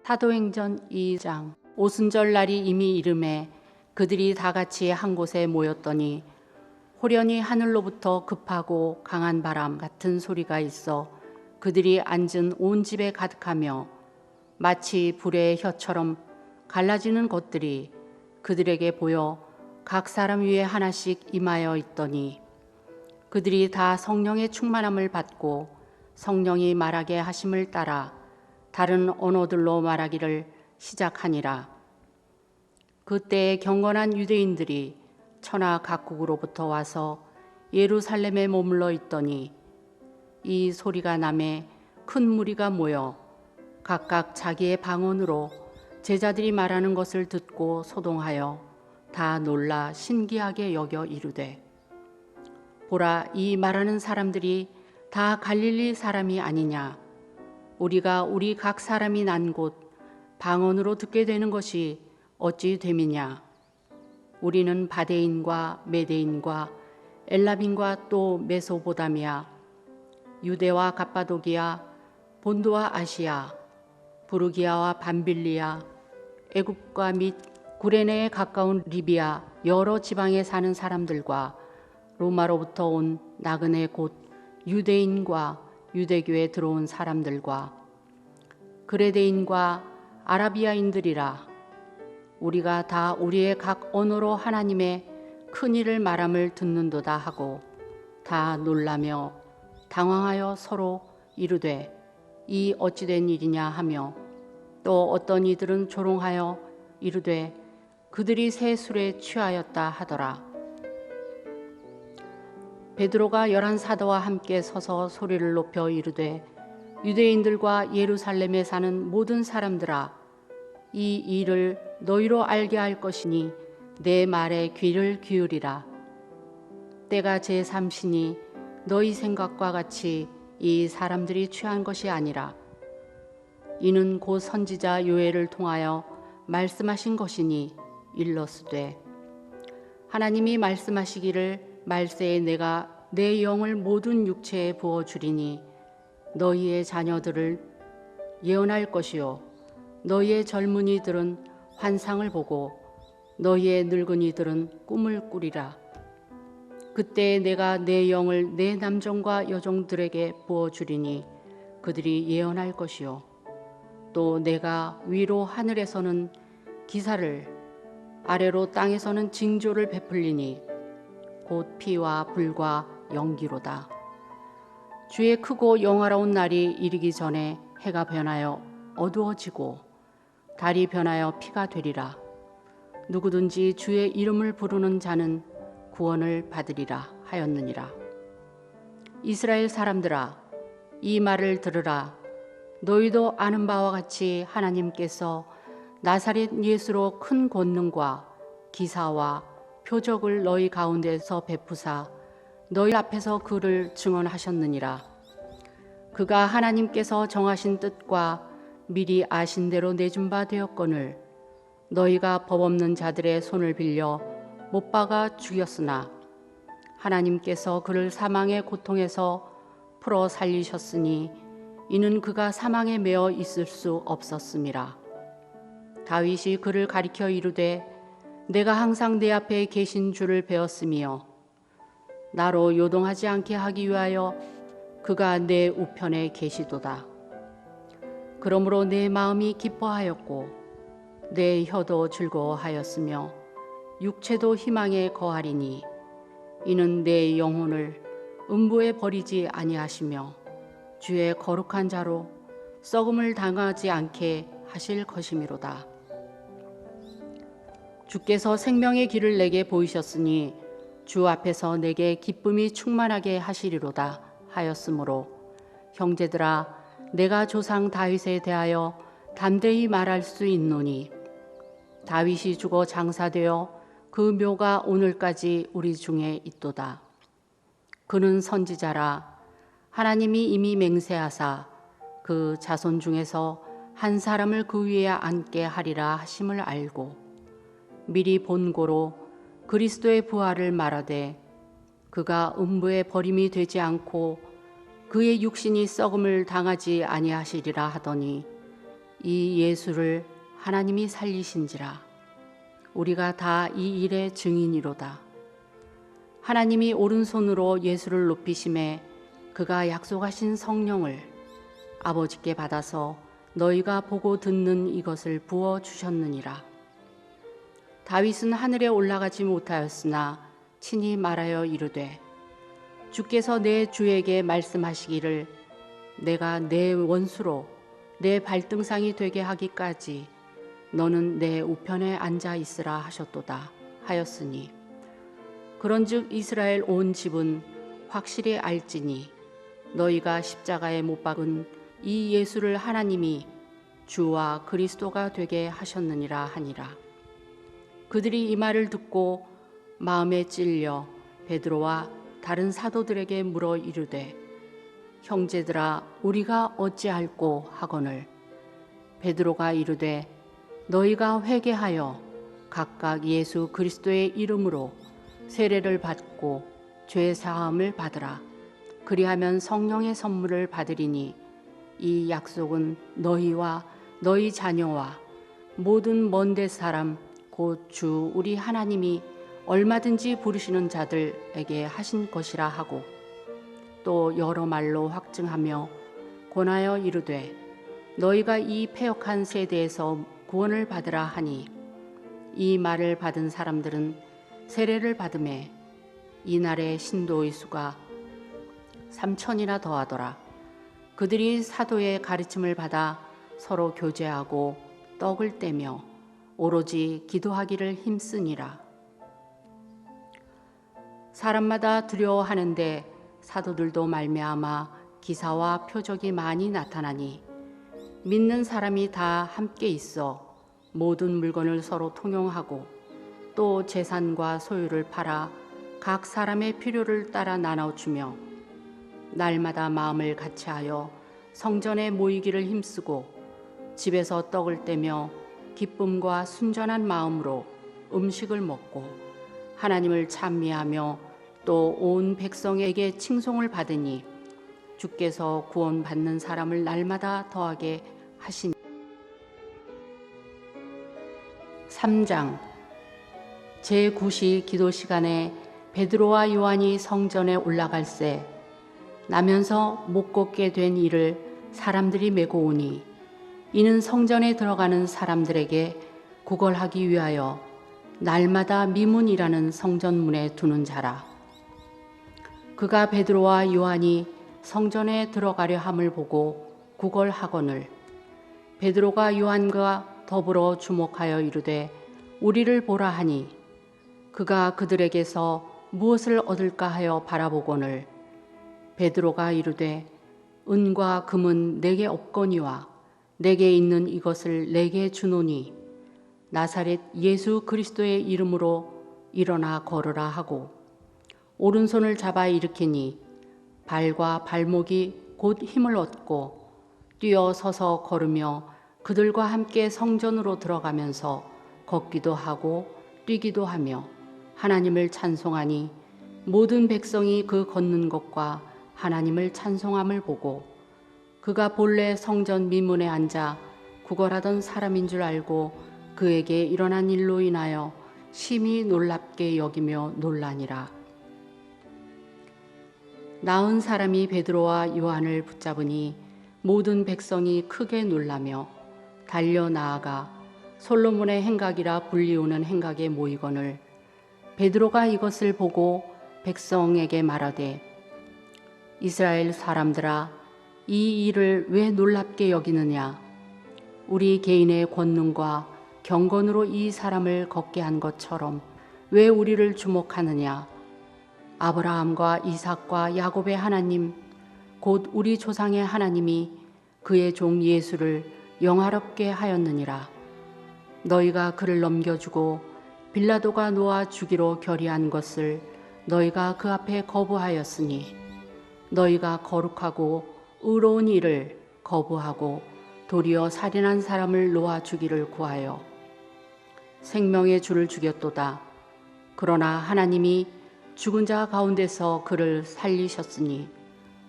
사도행전 2장. 오순절 날이 이미 이름에 그들이 다 같이 한 곳에 모였더니 호련히 하늘로부터 급하고 강한 바람 같은 소리가 있어 그들이 앉은 온 집에 가득하며 마치 불의 혀처럼 갈라지는 것들이 그들에게 보여 각 사람 위에 하나씩 임하여 있더니 그들이 다 성령의 충만함을 받고 성령이 말하게 하심을 따라 다른 언어들로 말하기를 시작하니라. 그때에 경건한 유대인들이 천하 각국으로부터 와서 예루살렘에 머물러 있더니 이 소리가 나매 큰 무리가 모여 각각 자기의 방언으로 제자들이 말하는 것을 듣고 소동하여 다 놀라 신기하게 여겨 이르되, 보라, 이 말하는 사람들이 다 갈릴리 사람이 아니냐? 우리가 우리 각 사람이 난 곳 방언으로 듣게 되는 것이 어찌 됨이냐? 우리는 바데인과 메데인과 엘람인과 또 메소보다미아, 유대와 갑바도기아, 본도와 아시아, 부르기아와 밤빌리아, 애굽과 및 구레네에 가까운 리비아 여러 지방에 사는 사람들과 로마로부터 온 나그네 곧 유대인과 유대교에 들어온 사람들과 그레데인과 아라비아인들이라. 우리가 다 우리의 각 언어로 하나님의 큰 일을 말함을 듣는도다 하고 다 놀라며 당황하여 서로 이르되 이 어찌된 일이냐 하며, 또 어떤 이들은 조롱하여 이르되 그들이 새 술에 취하였다 하더라. 베드로가 11 사도와 함께 서서 소리를 높여 이르되, 유대인들과 예루살렘에 사는 모든 사람들아, 이 일을 너희로 알게 할 것이니 내 말에 귀를 기울이라. 때가 제3시니 너희 생각과 같이 이 사람들이 취한 것이 아니라 이는 곧 선지자 요엘을 통하여 말씀하신 것이니 일러스되, 하나님이 말씀하시기를 말세에 내가 내 영을 모든 육체에 부어주리니 너희의 자녀들을 예언할 것이요 너희의 젊은이들은 환상을 보고 너희의 늙은이들은 꿈을 꾸리라. 그때 내가 내 영을 내 남종과 여종들에게 부어주리니 그들이 예언할 것이요 또 내가 위로 하늘에서는 기사를 아래로 땅에서는 징조를 베풀리니 곧 피와 불과 연기로다. 주의 크고 영화로운 날이 이르기 전에 해가 변하여 어두워지고 달이 변하여 피가 되리라. 누구든지 주의 이름을 부르는 자는 구원을 받으리라 하였느니라. 이스라엘 사람들아, 이 말을 들으라. 너희도 아는 바와 같이 하나님께서 나사렛 예수로 큰 권능과 기사와 표적을 너희 가운데서 베푸사 너희 앞에서 그를 증언하셨느니라. 그가 하나님께서 정하신 뜻과 미리 아신 대로 내준 바 되었거늘 너희가 법 없는 자들의 손을 빌려 못 박아 죽였으나 하나님께서 그를 사망의 고통에서 풀어 살리셨으니 이는 그가 사망에 매어 있을 수 없었음이라. 다윗이 그를 가리켜 이르되 내가 항상 내 앞에 계신 줄을 배웠으며 나로 요동하지 않게 하기 위하여 그가 내 우편에 계시도다. 그러므로 내 마음이 기뻐하였고 내 혀도 즐거워하였으며 육체도 희망에 거하리니 이는 내 영혼을 음부에 버리지 아니하시며 주의 거룩한 자로 썩음을 당하지 않게 하실 것이미로다. 주께서 생명의 길을 내게 보이셨으니 주 앞에서 내게 기쁨이 충만하게 하시리로다 하였으므로 형제들아, 내가 조상 다윗에 대하여 담대히 말할 수 있노니 다윗이 죽어 장사되어 그 묘가 오늘까지 우리 중에 있도다. 그는 선지자라. 하나님이 이미 맹세하사 그 자손 중에서 한 사람을 그 위에 앉게 하리라 하심을 알고 미리 본고로 그리스도의 부활을 말하되 그가 음부에 버림이 되지 않고 그의 육신이 썩음을 당하지 아니하시리라 하더니 이 예수를 하나님이 살리신지라. 우리가 다 이 일의 증인이로다. 하나님이 오른손으로 예수를 높이심에 그가 약속하신 성령을 아버지께 받아서 너희가 보고 듣는 이것을 부어 주셨느니라. 다윗은 하늘에 올라가지 못하였으나 친히 말하여 이르되 주께서 내 주에게 말씀하시기를 내가 내 원수로 내 발등상이 되게 하기까지 너는 내 우편에 앉아 있으라 하셨도다 하였으니 그런즉 이스라엘 온 집은 확실히 알지니 너희가 십자가에 못 박은 이 예수를 하나님이 주와 그리스도가 되게 하셨느니라 하니라. 그들이 이 말을 듣고 마음에 찔려 베드로와 다른 사도들에게 물어 이르되 형제들아 우리가 어찌할꼬 하거늘 베드로가 이르되 너희가 회개하여 각각 예수 그리스도의 이름으로 세례를 받고 죄 사함을 받으라. 그리하면 성령의 선물을 받으리니 이 약속은 너희와 너희 자녀와 모든 먼데 사람 곧 주 우리 하나님이 얼마든지 부르시는 자들에게 하신 것이라 하고 또 여러 말로 확증하며 권하여 이르되 너희가 이 패역한 세대에서 구원을 받으라 하니 이 말을 받은 사람들은 세례를 받음에 이날의 신도의 수가 3,000이나 더하더라. 그들이 사도의 가르침을 받아 서로 교제하고 떡을 떼며 오로지 기도하기를 힘쓰니라. 사람마다 두려워하는데 사도들도 말미암아 기사와 표적이 많이 나타나니 믿는 사람이 다 함께 있어 모든 물건을 서로 통용하고 또 재산과 소유를 팔아 각 사람의 필요를 따라 나눠주며 날마다 마음을 같이하여 성전에 모이기를 힘쓰고 집에서 떡을 떼며 기쁨과 순전한 마음으로 음식을 먹고 하나님을 찬미하며 또 온 백성에게 칭송을 받으니 주께서 구원받는 사람을 날마다 더하게 하시니. 3장 제9시 기도 시간에 베드로와 요한이 성전에 올라갈새 나면서 못 걷게 된 이를 사람들이 메고 오니 이는 성전에 들어가는 사람들에게 구걸하기 위하여 날마다 미문이라는 성전문에 두는 자라. 그가 베드로와 요한이 성전에 들어가려 함을 보고 구걸하거늘 베드로가 요한과 더불어 주목하여 이르되 우리를 보라 하니 그가 그들에게서 무엇을 얻을까 하여 바라보거늘 베드로가 이르되 은과 금은 내게 없거니와 내게 있는 이것을 내게 주노니 나사렛 예수 그리스도의 이름으로 일어나 걸으라 하고 오른손을 잡아 일으키니 발과 발목이 곧 힘을 얻고 뛰어 서서 걸으며 그들과 함께 성전으로 들어가면서 걷기도 하고 뛰기도 하며 하나님을 찬송하니 모든 백성이 그 걷는 것과 하나님을 찬송함을 보고 그가 본래 성전 미문에 앉아 구걸하던 사람인 줄 알고 그에게 일어난 일로 인하여 심히 놀랍게 여기며 놀라니라. 나은 사람이 베드로와 요한을 붙잡으니 모든 백성이 크게 놀라며 달려 나아가 솔로몬의 행각이라 불리우는 행각에 모이거늘 베드로가 이것을 보고 백성에게 말하되 이스라엘 사람들아 이 일을 왜 놀랍게 여기느냐 우리 개인의 권능과 경건으로 이 사람을 걷게 한 것처럼 왜 우리를 주목하느냐 아브라함과 이삭과 야곱의 하나님 곧 우리 조상의 하나님이 그의 종 예수를 영화롭게 하였느니라. 너희가 그를 넘겨주고 빌라도가 놓아 주기로 결의한 것을 너희가 그 앞에 거부하였으니 너희가 거룩하고 의로운 일을 거부하고 도리어 살인한 사람을 놓아 주기를 구하여 생명의 주를 죽였도다. 그러나 하나님이 죽은 자 가운데서 그를 살리셨으니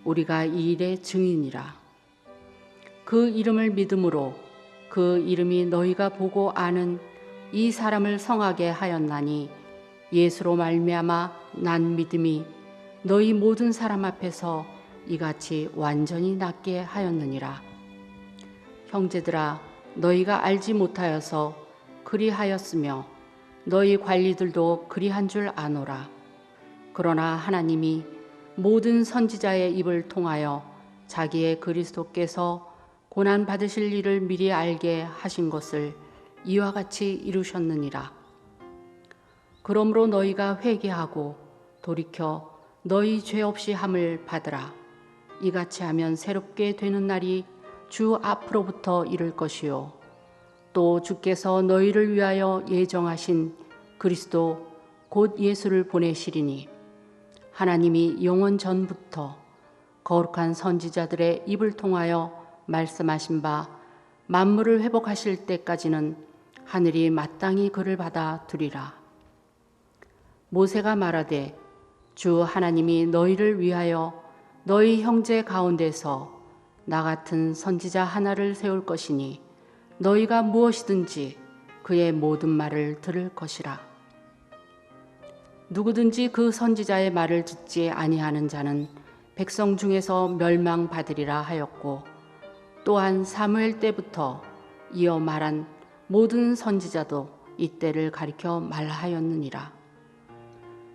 우리가 이 일의 증인이라. 그 이름을 믿음으로 그 이름이 너희가 보고 아는 이 사람을 성하게 하였나니 예수로 말미암아 난 믿음이 너희 모든 사람 앞에서 이같이 완전히 낫게 하였느니라. 형제들아, 너희가 알지 못하여서 그리하였으며 너희 관리들도 그리한 줄 아노라. 그러나 하나님이 모든 선지자의 입을 통하여 자기의 그리스도께서 고난 받으실 일을 미리 알게 하신 것을 이와 같이 이루셨느니라. 그러므로 너희가 회개하고 돌이켜 너희 죄 없이 함을 받으라. 이같이 하면 새롭게 되는 날이 주 앞으로부터 이를 것이요 또 주께서 너희를 위하여 예정하신 그리스도 곧 예수를 보내시리니 하나님이 영원 전부터 거룩한 선지자들의 입을 통하여 말씀하신 바 만물을 회복하실 때까지는 하늘이 마땅히 그를 받아 두리라. 모세가 말하되 주 하나님이 너희를 위하여 너희 형제 가운데서 나 같은 선지자 하나를 세울 것이니 너희가 무엇이든지 그의 모든 말을 들을 것이라. 누구든지 그 선지자의 말을 듣지 아니하는 자는 백성 중에서 멸망받으리라 하였고 또한 사무엘 때부터 이어 말한 모든 선지자도 이때를 가리켜 말하였느니라.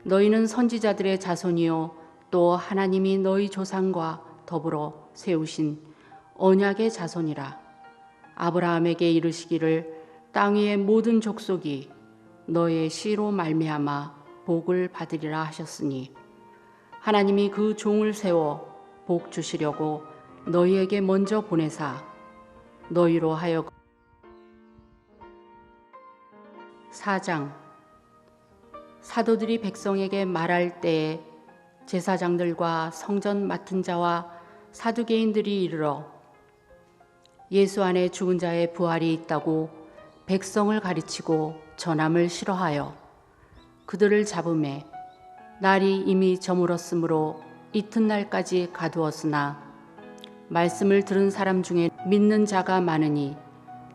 너희는 선지자들의 자손이요 또 하나님이 너희 조상과 더불어 세우신 언약의 자손이라. 아브라함에게 이르시기를 땅 위의 모든 족속이 너의 씨로 말미암아 복을 받으리라 하셨으니 하나님이 그 종을 세워 복 주시려고 너희에게 먼저 보내사 너희로 하여금 4장 사도들이 백성에게 말할 때에 제사장들과 성전 맡은 자와 사두개인들이 이르러 예수 안에 죽은 자의 부활이 있다고 백성을 가르치고 전함을 싫어하여 그들을 잡음에 날이 이미 저물었으므로 이튿날까지 가두었으나 말씀을 들은 사람 중에 믿는 자가 많으니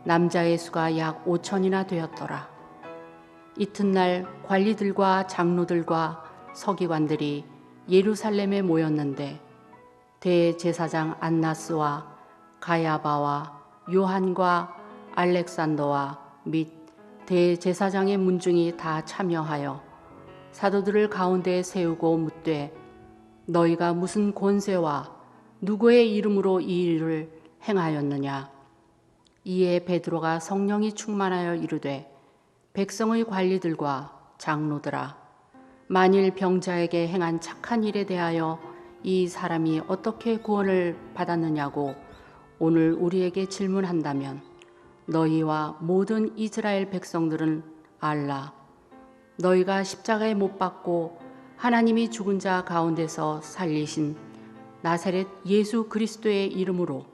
남자의 수가 약 5천이나 되었더라. 이튿날 관리들과 장로들과 서기관들이 예루살렘에 모였는데 대제사장 안나스와 가야바와 요한과 알렉산더와 및 대제사장의 문중이 다 참여하여 사도들을 가운데에 세우고 묻되 너희가 무슨 권세와 누구의 이름으로 이 일을 행하였느냐. 이에 베드로가 성령이 충만하여 이르되 백성의 관리들과 장로들아, 만일 병자에게 행한 착한 일에 대하여 이 사람이 어떻게 구원을 받았느냐고 오늘 우리에게 질문한다면 너희와 모든 이스라엘 백성들은 알라. 너희가 십자가에 못 박고 하나님이 죽은 자 가운데서 살리신 나사렛 예수 그리스도의 이름으로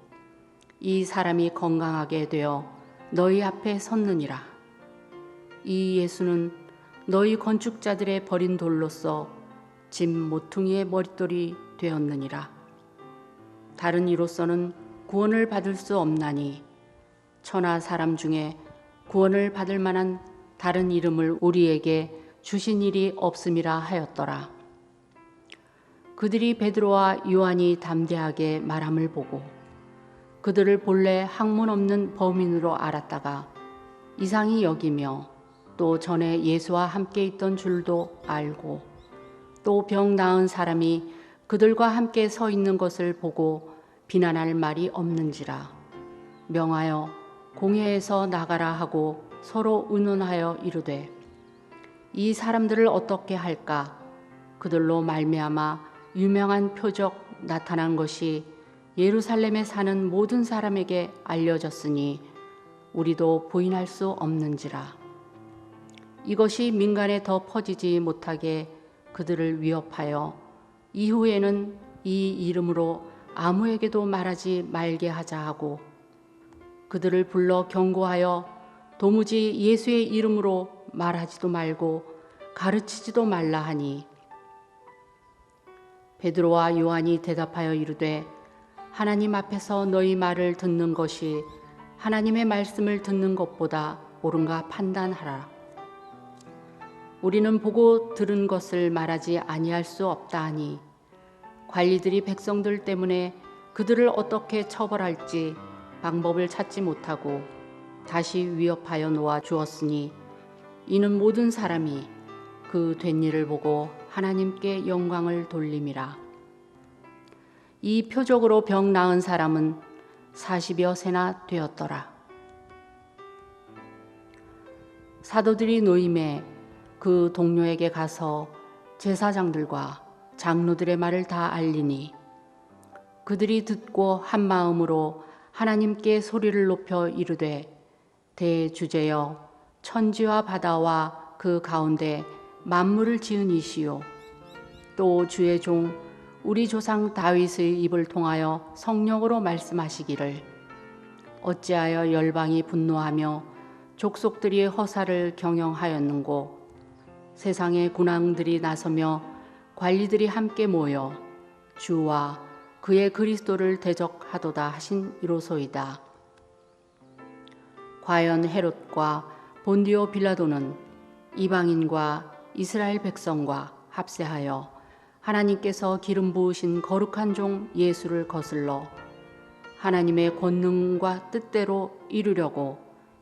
이 사람이 건강하게 되어 너희 앞에 섰느니라. 이 예수는 너희 건축자들의 버린 돌로서 집 모퉁이의 머릿돌이 되었느니라. 다른 이로서는 구원을 받을 수 없나니 천하 사람 중에 구원을 받을 만한 다른 이름을 우리에게 주신 일이 없음이라 하였더라. 그들이 베드로와 요한이 담대하게 말함을 보고 그들을 본래 학문 없는 범인으로 알았다가 이상히 여기며 또 전에 예수와 함께 있던 줄도 알고 또 병 나은 사람이 그들과 함께 서 있는 것을 보고 비난할 말이 없는지라 명하여 공회에서 나가라 하고 서로 의논하여 이르되 이 사람들을 어떻게 할까. 그들로 말미암아 유명한 표적 나타난 것이 예루살렘에 사는 모든 사람에게 알려졌으니 우리도 부인할 수 없는지라. 이것이 민간에 더 퍼지지 못하게 그들을 위협하여 이후에는 이 이름으로 아무에게도 말하지 말게 하자 하고 그들을 불러 경고하여 도무지 예수의 이름으로 말하지도 말고 가르치지도 말라 하니 베드로와 요한이 대답하여 이르되 하나님 앞에서 너희 말을 듣는 것이 하나님의 말씀을 듣는 것보다 옳은가 판단하라. 우리는 보고 들은 것을 말하지 아니할 수 없다 하니 관리들이 백성들 때문에 그들을 어떻게 처벌할지 방법을 찾지 못하고 다시 위협하여 놓아 주었으니 이는 모든 사람이 그 된 일을 보고 하나님께 영광을 돌림이라. 이 표적으로 병 나은 사람은 40여 세나 되었더라. 사도들이 노임에 그 동료에게 가서 제사장들과 장로들의 말을 다 알리니 그들이 듣고 한 마음으로 하나님께 소리를 높여 이르되 대주제여 천지와 바다와 그 가운데 만물을 지은 이시요 또 주의 종 우리 조상 다윗의 입을 통하여 성령으로 말씀하시기를 어찌하여 열방이 분노하며 족속들이 허사를 경영하였는고 세상의 군왕들이 나서며 관리들이 함께 모여 주와 그의 그리스도를 대적하도다 하신 이로소이다. 과연 헤롯과 본디오 빌라도는 이방인과 이스라엘 백성과 합세하여 하나님께서 기름 부으신 거룩한 종 예수를 거슬러 하나님의 권능과 뜻대로 이루려고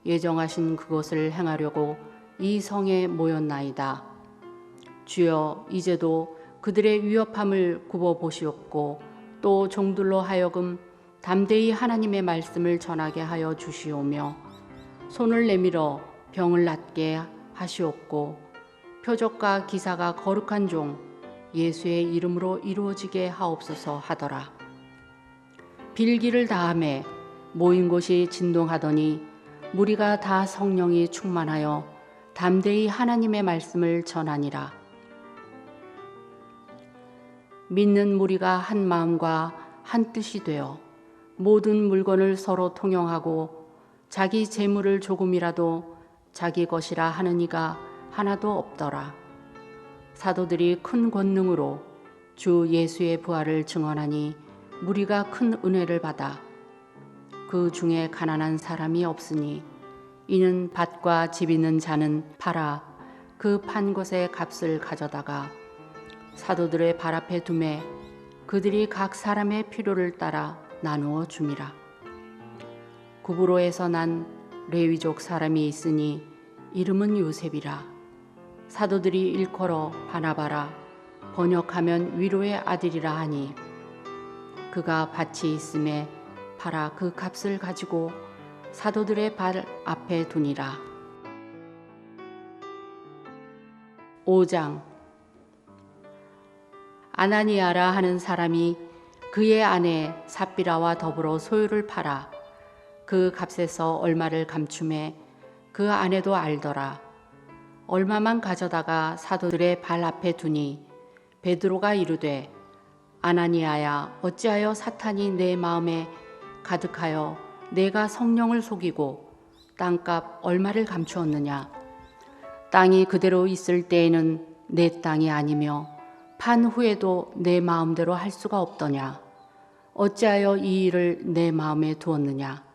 예정하신 그것을 행하려고 이 성에 모였나이다. 주여 이제도 그들의 위협함을 굽어 보시옵고 또 종들로 하여금 담대히 하나님의 말씀을 전하게 하여 주시오며 손을 내밀어 병을 낫게 하시옵고 표적과 기사가 거룩한 종 예수의 이름으로 이루어지게 하옵소서 하더라. 빌기를 다함에 모인 곳이 진동하더니 무리가 다 성령이 충만하여 담대히 하나님의 말씀을 전하니라. 믿는 무리가 한 마음과 한 뜻이 되어 모든 물건을 서로 통용하고 자기 재물을 조금이라도 자기 것이라 하는 이가 하나도 없더라. 사도들이 큰 권능으로 주 예수의 부활을 증언하니 무리가 큰 은혜를 받아 그 중에 가난한 사람이 없으니 이는 밭과 집 있는 자는 팔아 그 판 것의 값을 가져다가 사도들의 발 앞에 두매 그들이 각 사람의 필요를 따라 나누어 줌이라. 구브로에서 난 레위족 사람이 있으니 이름은 요셉이라. 사도들이 일컬어 바나바라 번역하면 위로의 아들이라 하니 그가 밭이 있음에 팔아 그 값을 가지고 사도들의 발 앞에 두니라. 5장. 아나니아라 하는 사람이 그의 아내 삽비라와 더불어 소유를 팔아 그 값에서 얼마를 감춤해 그 아내도 알더라. 얼마만 가져다가 사도들의 발 앞에 두니 베드로가 이르되 아나니아야 어찌하여 사탄이 내 마음에 가득하여 내가 성령을 속이고 땅값 얼마를 감추었느냐. 땅이 그대로 있을 때에는 내 땅이 아니며 판 후에도 내 마음대로 할 수가 없더냐. 어찌하여 이 일을 내 마음에 두었느냐.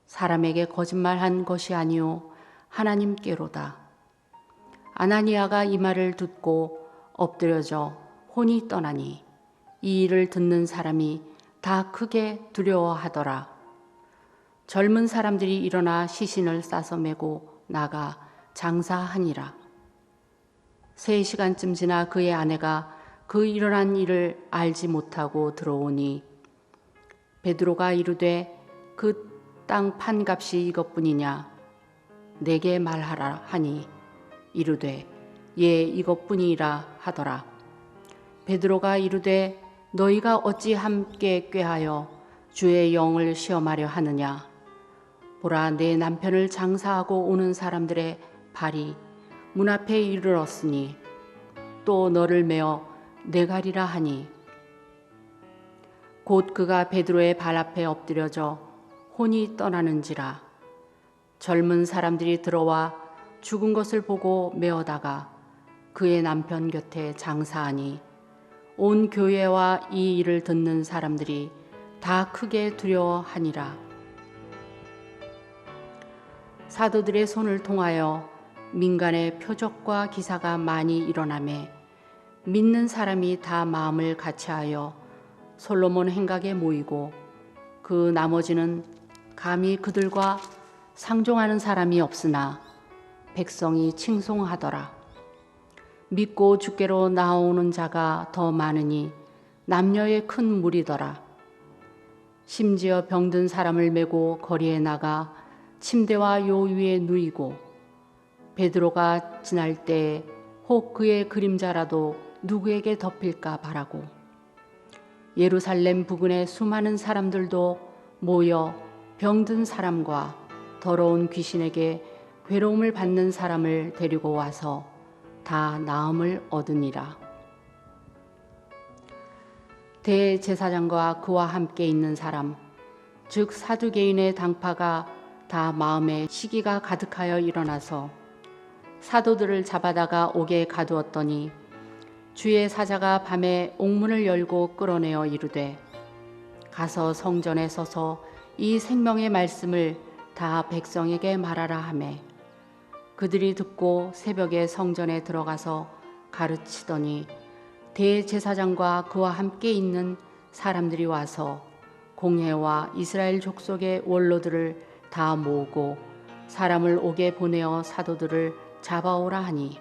사람에게 거짓말한 것이 아니요 하나님께로다. 아나니아가 이 말을 듣고 엎드려져 혼이 떠나니 이 일을 듣는 사람이 다 크게 두려워하더라. 젊은 사람들이 일어나 시신을 싸서 메고 나가 장사하니라. 3시간쯤 지나 그의 아내가 그 일어난 일을 알지 못하고 들어오니 베드로가 이르되 그 땅 판값이 이것뿐이냐 내게 말하라 하니 이르되 예 이것뿐이라 하더라. 베드로가 이르되 너희가 어찌 함께 꾀하여 주의 영을 시험하려 하느냐. 보라 내 남편을 장사하고 오는 사람들의 발이 문 앞에 이르렀으니 또 너를 메어 내가리라 하니 곧 그가 베드로의 발 앞에 엎드려져 혼이 떠나는지라. 젊은 사람들이 들어와 죽은 것을 보고 메어다가 그의 남편 곁에 장사하니 온 교회와 이 일을 듣는 사람들이 다 크게 두려워하니라. 사도들의 손을 통하여 민간의 표적과 기사가 많이 일어나매 믿는 사람이 다 마음을 같이하여 솔로몬 행각에 모이고 그 나머지는 감히 그들과 상종하는 사람이 없으나 백성이 칭송하더라. 믿고 주께로 나오는 자가 더 많으니 남녀의 큰 무리더라. 심지어 병든 사람을 메고 거리에 나가 침대와 요 위에 누이고 베드로가 지날 때에 혹 그의 그림자라도 누구에게 덮일까 바라고 예루살렘 부근의 수많은 사람들도 모여 병든 사람과 더러운 귀신에게 괴로움을 받는 사람을 데리고 와서 다 나음을 얻으니라. 대제사장과 그와 함께 있는 사람 즉 사두개인의 당파가 다 마음에 시기가 가득하여 일어나서 사도들을 잡아다가 옥에 가두었더니 주의 사자가 밤에 옥문을 열고 끌어내어 이르되 가서 성전에 서서 이 생명의 말씀을 다 백성에게 말하라 하매 그들이 듣고 새벽에 성전에 들어가서 가르치더니 대제사장과 그와 함께 있는 사람들이 와서 공회와 이스라엘 족속의 원로들을 다 모으고 사람을 옥에 보내어 사도들을 잡아오라 하니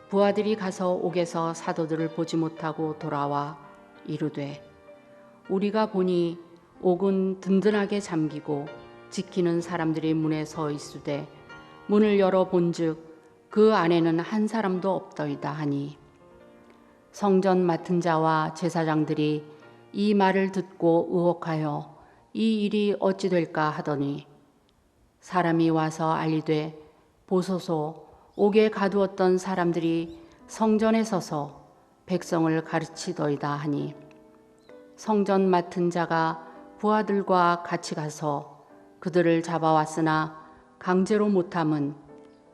부하들이 가서 옥에서 사도들을 보지 못하고 돌아와 이르되 우리가 보니 옥은 든든하게 잠기고 지키는 사람들이 문에 서 있으되 문을 열어 본즉 그 안에는 한 사람도 없더이다 하니 성전 맡은 자와 제사장들이 이 말을 듣고 의혹하여 이 일이 어찌 될까 하더니 사람이 와서 알리되 보소서 옥에 가두었던 사람들이 성전에 서서 백성을 가르치더이다 하니 성전 맡은 자가 부하들과 같이 가서 그들을 잡아왔으나 강제로 못함은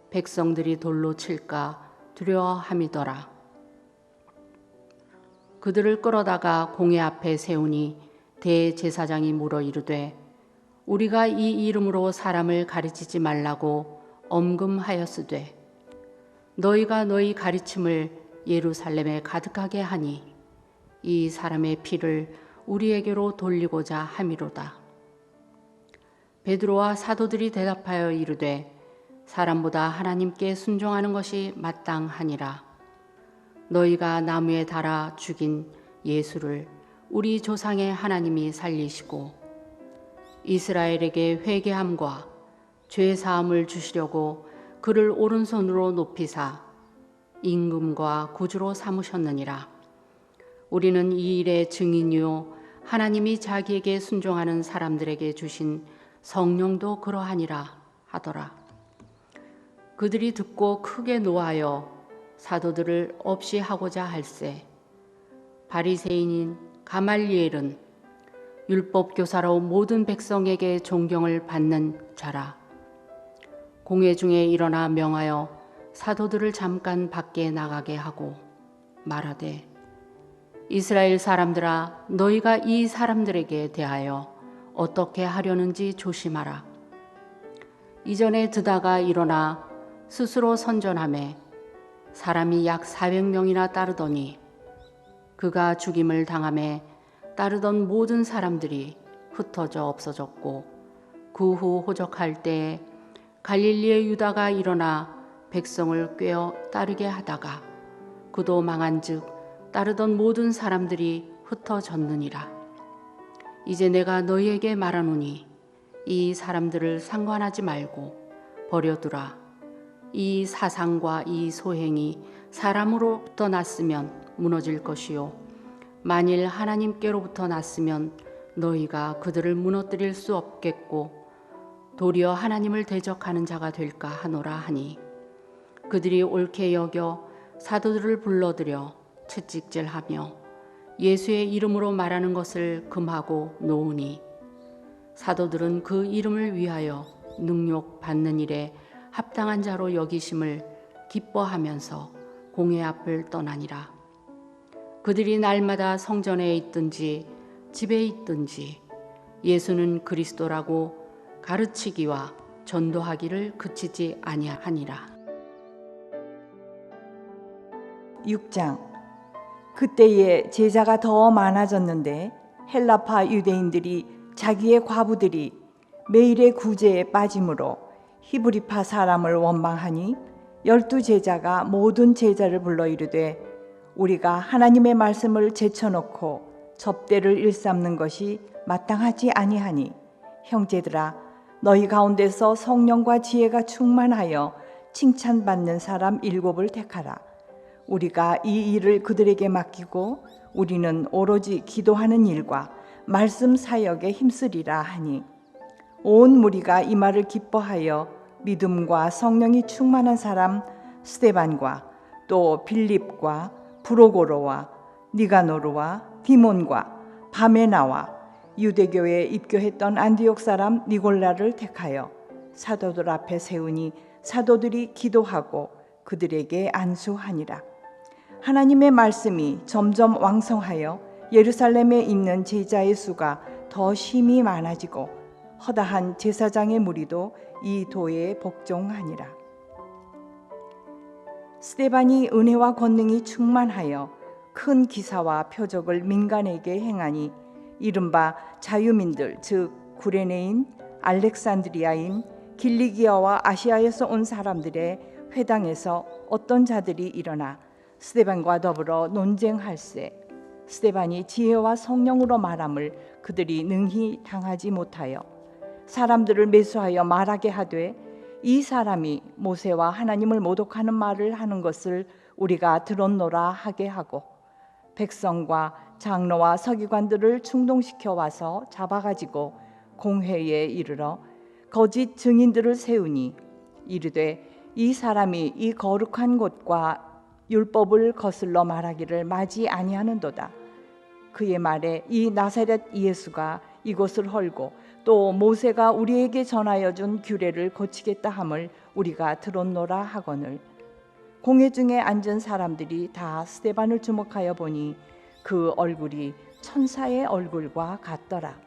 백성들이 돌로 칠까 두려워함이더라. 그들을 끌어다가 공회 앞에 세우니 대제사장이 물어 이르되 우리가 이 이름으로 사람을 가르치지 말라고 엄금하였으되 너희가 너희 가르침을 예루살렘에 가득하게 하니 이 사람의 피를 우리에게로 돌리고자 함이로다. 베드로와 사도들이 대답하여 이르되 사람보다 하나님께 순종하는 것이 마땅하니라. 너희가 나무에 달아 죽인 예수를 우리 조상의 하나님이 살리시고 이스라엘에게 회개함과 죄 사함을 주시려고 그를 오른손으로 높이사 임금과 구주로 삼으셨느니라. 우리는 이 일의 증인이요 하나님이 자기에게 순종하는 사람들에게 주신 성령도 그러하니라 하더라. 그들이 듣고 크게 노하여 사도들을 없이 하고자 할세 바리새인인 가말리엘은 율법 교사로 모든 백성에게 존경을 받는 자라. 공회 중에 일어나 명하여 사도들을 잠깐 밖에 나가게 하고 말하되 이스라엘 사람들아 너희가 이 사람들에게 대하여 어떻게 하려는지 조심하라. 이전에 드다가 일어나 스스로 선전하매 사람이 약 400명이나 따르더니 그가 죽임을 당하매 따르던 모든 사람들이 흩어져 없어졌고 그 후 호적할 때에 갈릴리의 유다가 일어나 백성을 꿰어 따르게 하다가 그도 망한즉 따르던 모든 사람들이 흩어졌느니라. 이제 내가 너희에게 말하노니 이 사람들을 상관하지 말고 버려두라. 이 사상과 이 소행이 사람으로부터 났으면 무너질 것이요 만일 하나님께로부터 났으면 너희가 그들을 무너뜨릴 수 없겠고 도리어 하나님을 대적하는 자가 될까 하노라 하니 그들이 옳게 여겨 사도들을 불러들여 채찍질하며 예수의 이름으로 말하는 것을 금하고 놓으니 사도들은 그 이름을 위하여 능욕 받는 일에 합당한 자로 여기심을 기뻐하면서 공회 앞을 떠나니라. 그들이 날마다 성전에 있든지 집에 있든지 예수는 그리스도라고 가르치기와 전도하기를 그치지 아니하니라. 6장. 그때에 제자가 더 많아졌는데 헬라파 유대인들이 자기의 과부들이 매일의 구제에 빠짐으로 히브리파 사람을 원망하니 12제자가 모든 제자를 불러 이르되 우리가 하나님의 말씀을 제쳐놓고 접대를 일삼는 것이 마땅하지 아니하니 형제들아 너희 가운데서 성령과 지혜가 충만하여 칭찬받는 사람 7을 택하라. 우리가 이 일을 그들에게 맡기고 우리는 오로지 기도하는 일과 말씀 사역에 힘쓰리라 하니 온 무리가 이 말을 기뻐하여 믿음과 성령이 충만한 사람 스데반과 또 빌립과 브로고로와 니가노르와 디몬과 바메나와 유대교에 입교했던 안디옥 사람 니골라를 택하여 사도들 앞에 세우니 사도들이 기도하고 그들에게 안수하니라. 하나님의 말씀이 점점 왕성하여 예루살렘에 있는 제자의 수가 더 심히 많아지고 허다한 제사장의 무리도 이 도에 복종하니라. 스데반이 은혜와 권능이 충만하여 큰 기사와 표적을 민간에게 행하니 이른바 자유민들 즉 구레네인, 알렉산드리아인, 길리기아와 아시아에서 온 사람들의 회당에서 어떤 자들이 일어나 스데반과 더불어 논쟁할세 스데반이 지혜와 성령으로 말함을 그들이 능히 당하지 못하여 사람들을 매수하여 말하게 하되 이 사람이 모세와 하나님을 모독하는 말을 하는 것을 우리가 들었노라 하게 하고 백성과 장로와 서기관들을 충동시켜 와서 잡아가지고 공회에 이르러 거짓 증인들을 세우니 이르되 이 사람이 이 거룩한 곳과 율법을 거슬러 말하기를 마지 아니하는도다. 그의 말에 이 나사렛 예수가 이곳을 헐고 또 모세가 우리에게 전하여 준 규례를 고치겠다 함을 우리가 들었노라 하거늘 공회 중에 앉은 사람들이 다 스데반을 주목하여 보니 그 얼굴이 천사의 얼굴과 같더라.